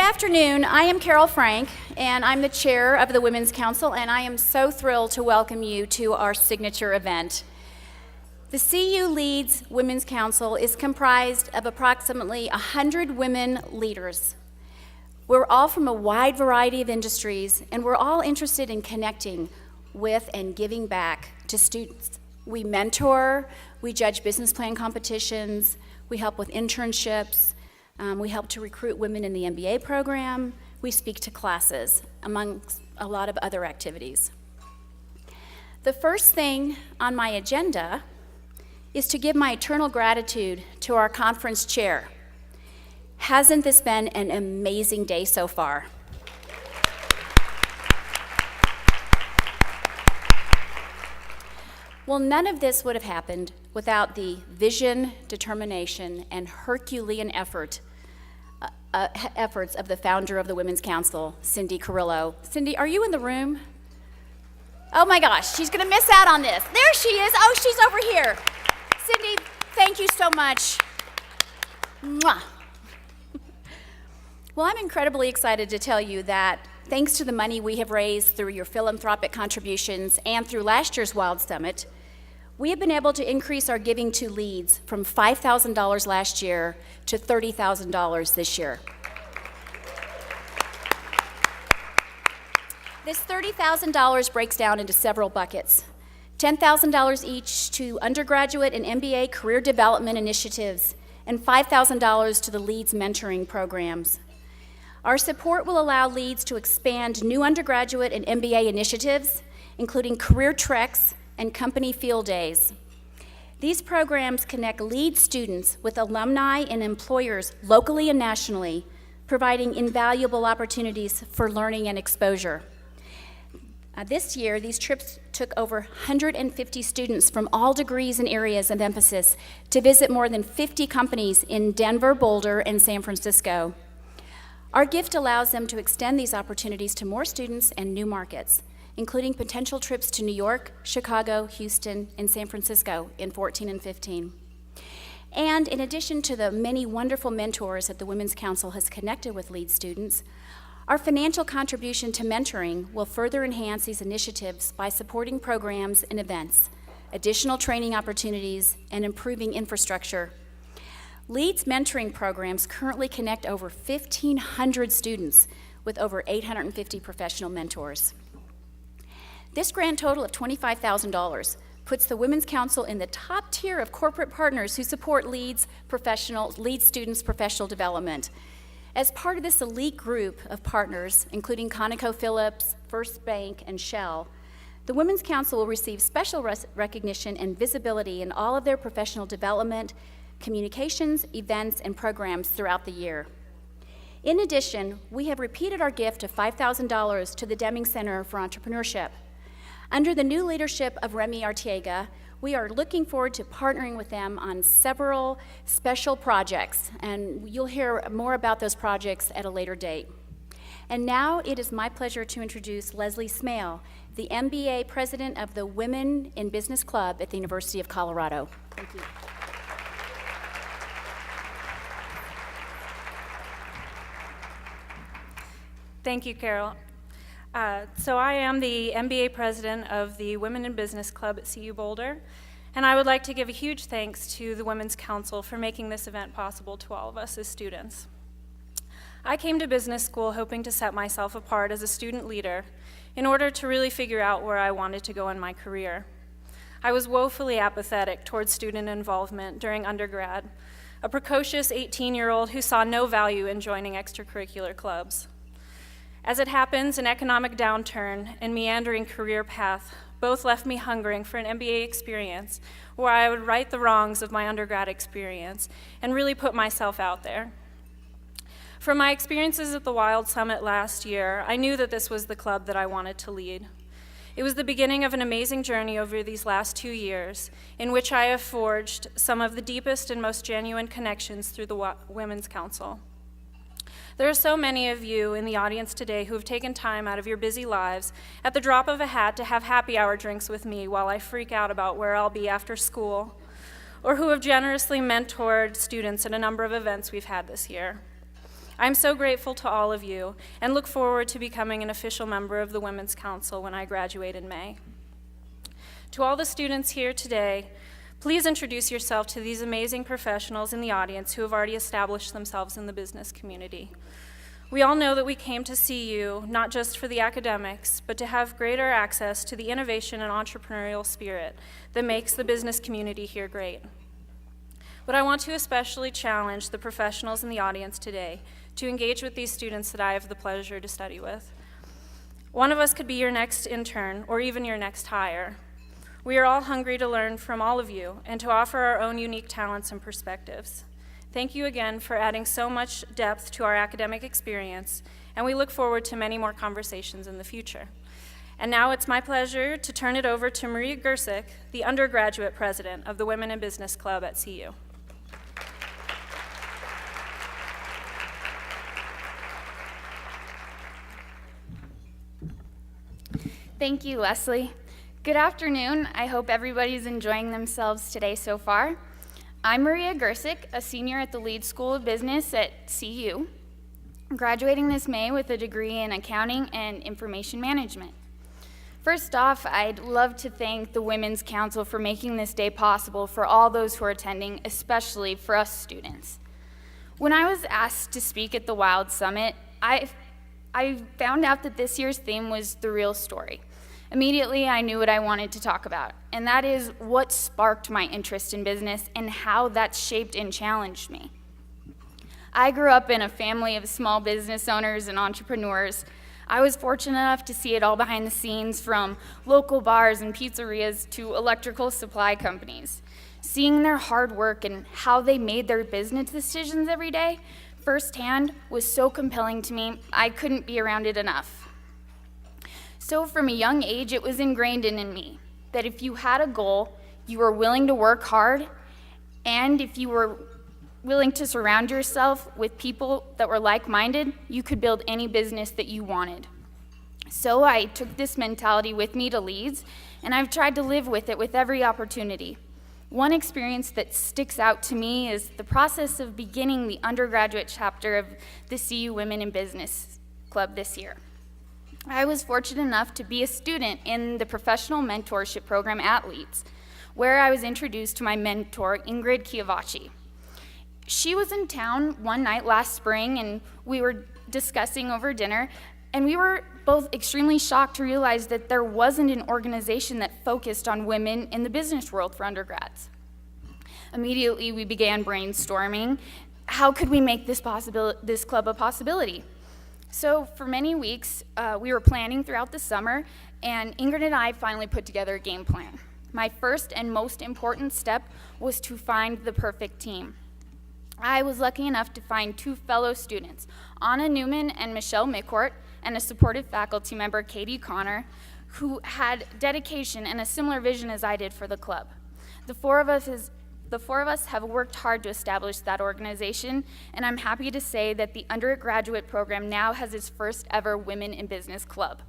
afternoon. I am Carol Frank, and I'm the chair of the Women's Council, and I am so thrilled to welcome you to our signature event. The CU Leads Women's Council is comprised of approximately 100 women leaders. We're all from a wide variety of industries, and we're all interested in connecting with and giving back to students. We mentor, we judge business plan competitions, we help with internships, we help to recruit women in the MBA program, we speak to classes, among a lot of other activities. The first thing on my agenda is to give my eternal gratitude to our conference chair. Hasn't this been an amazing day so far? Well, none of this would have happened without the vision, determination, and Herculean efforts of the founder of the Women's Council, Cindy Carrillo. Cindy, are you in the room? Oh my gosh, she's gonna miss out on this. There she is. Oh, she's over here. Cindy, thank you so much. Mwah. Well, I'm incredibly excited to tell you that thanks to the money we have raised through your philanthropic contributions and through last year's Wild Summit, we have been able to increase our giving to Leads from $5,000 last year to $30,000 this year. This $30,000 breaks down into several buckets. $10,000 each to undergraduate and MBA career development initiatives, and $5,000 to the Leads mentoring programs. Our support will allow Leads to expand new undergraduate and MBA initiatives, including career treks and company field days. These programs connect Leads students with alumni and employers locally and nationally, providing invaluable opportunities for learning and exposure. This year, these trips took over 150 students from all degrees and areas of emphasis to visit more than 50 companies in Denver, Boulder, and San Francisco. Our gift allows them to extend these opportunities to more students and new markets, including potential trips to New York, Chicago, Houston, and San Francisco in 14 and 15. And in addition to the many wonderful mentors that the Women's Council has connected with Lead students, our financial contribution to mentoring will further enhance these initiatives by supporting programs and events, additional training opportunities, and improving infrastructure. Lead's mentoring programs currently connect over 1,500 students with over 850 professional mentors. This grand total of $25,000 puts the Women's Council in the top tier of corporate partners who support Lead students' professional development. As part of this elite group of partners, including ConocoPhillips, First Bank, and Shell, the Women's Council will receive special recognition and visibility in all of their professional development, communications, events, and programs throughout the year. In addition, we have repeated our gift of $5,000 to the Deming Center for Entrepreneurship. Under the new leadership of Remy Artiega, we are looking forward to partnering with them on several special projects, and you'll hear more about those projects at a later date. And now it is my pleasure to introduce Leslie Smale, the MBA president of the Women in Business Club at the University of Colorado. Thank you. Thank you, Carol. So I am the MBA president of the Women in Business Club at CU Boulder, and I would like to give a huge thanks to the Women's Council for making this event possible to all of us as students. I came to business school hoping to set myself apart as a student leader in order to really figure out where I wanted to go in my career. I was woefully apathetic towards student involvement during undergrad, a precocious 18-year-old who saw no value in joining extracurricular clubs. As it happens, an economic downturn and meandering career path both left me hungering for an MBA experience where I would right the wrongs of my undergrad experience and really put myself out there. From my experiences at the Wild Summit last year, I knew that this was the club that I wanted to lead. It was the beginning of an amazing journey over these last 2 years in which I have forged some of the deepest and most genuine connections through the Women's Council. There are so many of you in the audience today who have taken time out of your busy lives at the drop of a hat to have happy hour drinks with me while I freak out about where I'll be after school, or who have generously mentored students at a number of events we've had this year. I'm so grateful to all of you and look forward to becoming an official member of the Women's Council when I graduate in May. To all the students here today, please introduce yourself to these amazing professionals in the audience who have already established themselves in the business community. We all know that we came to see you not just for the academics, but to have greater access to the innovation and entrepreneurial spirit that makes the business community here great. But I want to especially challenge the professionals in the audience today to engage with these students that I have the pleasure to study with. One of us could be your next intern or even your next hire. We are all hungry to learn from all of you and to offer our own unique talents and perspectives. Thank you again for adding so much depth to our academic experience, and we look forward to many more conversations in the future. And now it's my pleasure to turn it over to Maria Gersick, the undergraduate president of the Women in Business Club at CU. Thank you, Leslie. Good afternoon. I hope everybody's enjoying themselves today so far. I'm Maria Gersick, a senior at the Leeds School of Business at CU, graduating this May with a degree in accounting and information management. First off, I'd love to thank the Women's Council for making this day possible for all those who are attending, especially for us students. When I was asked to speak at the Wild Summit, I found out that this year's theme was the real story. Immediately, I knew what I wanted to talk about, and that is what sparked my interest in business and how that shaped and challenged me. I grew up in a family of small business owners and entrepreneurs. I was fortunate enough to see it all behind the scenes, from local bars and pizzerias to electrical supply companies. Seeing their hard work and how they made their business decisions every day firsthand was so compelling to me, I couldn't be around it enough. So from a young age, it was ingrained in me that if you had a goal, you were willing to work hard, and if you were willing to surround yourself with people that were like-minded, you could build any business that you wanted. So I took this mentality with me to Leeds, and I've tried to live with it with every opportunity. One experience that sticks out to me is the process of beginning the undergraduate chapter of the CU Women in Business Club this year. I was fortunate enough to be a student in the professional mentorship program at Leeds, where I was introduced to my mentor, Ingrid Chiavacci. She was in town one night last spring, and we were discussing over dinner, and we were both extremely shocked to realize that there wasn't an organization that focused on women in the business world for undergrads. Immediately, we began brainstorming. How could we make this club a possibility? So for many weeks, we were planning throughout the summer, and Ingrid and I finally put together a game plan. My first and most important step was to find the perfect team. I was lucky enough to find two fellow students, Anna Newman and Michelle Mickort, and a supportive faculty member, Katie Connor, who had dedication and a similar vision as I did for the club. The four of us have worked hard to establish that organization, and I'm happy to say that the undergraduate program now has its first ever Women in Business Club.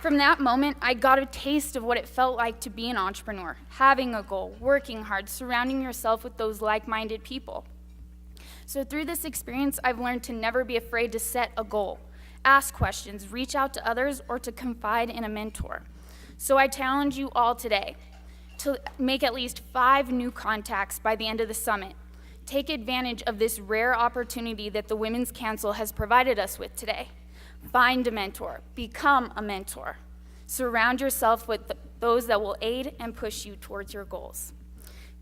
From that moment, I got a taste of what it felt like to be an entrepreneur, having a goal, working hard, surrounding yourself with those like-minded people. So through this experience, I've learned to never be afraid to set a goal, ask questions, reach out to others, or to confide in a mentor. So I challenge you all today to make at least 5 new contacts by the end of the summit. Take advantage of this rare opportunity that the Women's Council has provided us with today. Find a mentor, become a mentor. Surround yourself with those that will aid and push you towards your goals.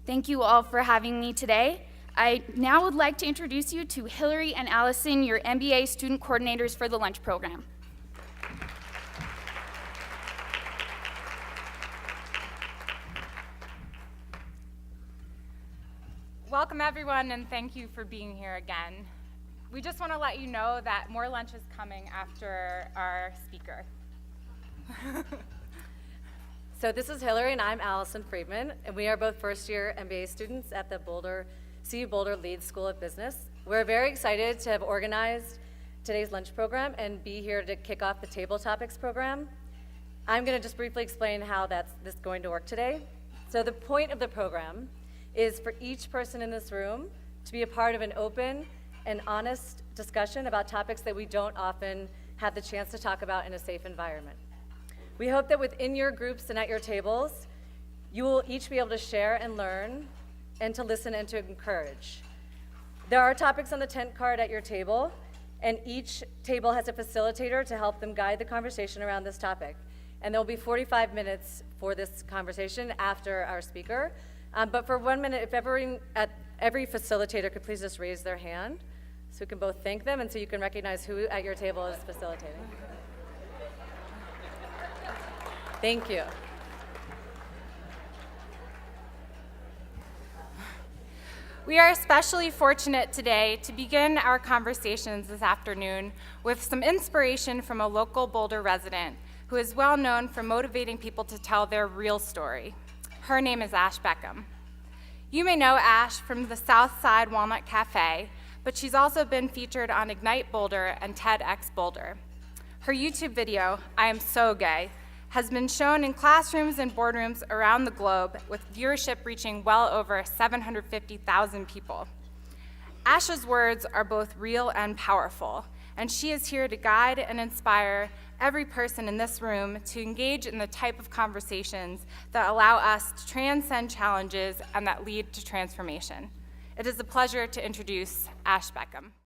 Thank you all for having me today. I now would like to introduce you to Hillary and Allison, your MBA student coordinators for the lunch program. Welcome everyone, and thank you for being here again. We just want to let you know that more lunch is coming after our speaker. So this is Hillary and I'm Allison Friedman, and we are both first-year MBA students at the CU Boulder Leeds School of Business. We're very excited to have organized today's lunch program and be here to kick off the Table Topics program. I'm going to just briefly explain how this is going to work today. So the point of the program is for each person in this room to be a part of an open and honest discussion about topics that we don't often have the chance to talk about in a safe environment. We hope that within your groups and at your tables, you will each be able to share and learn and to listen and to encourage. There are topics on the tent card at your table, and each table has a facilitator to help them guide the conversation around this topic. And there will be 45 minutes for this conversation after our speaker. But for 1 minute, if every facilitator could please just raise their hand so we can both thank them and so you can recognize who at your table is facilitating. Thank you. We are especially fortunate today to begin our conversations this afternoon with some inspiration from a local Boulder resident who is well known for motivating people to tell their real story. Her name is Ash Beckham. You may know Ash from the South Side Walnut Cafe, but she's also been featured on Ignite Boulder and TEDx Boulder. Her YouTube video, I Am So Gay, has been shown in classrooms and boardrooms around the globe, with viewership reaching well over 750,000 people. Ash's words are both real and powerful, and she is here to guide and inspire every person in this room to engage in the type of conversations that allow us to transcend challenges and that lead to transformation. It is a pleasure to introduce Ash Beckham.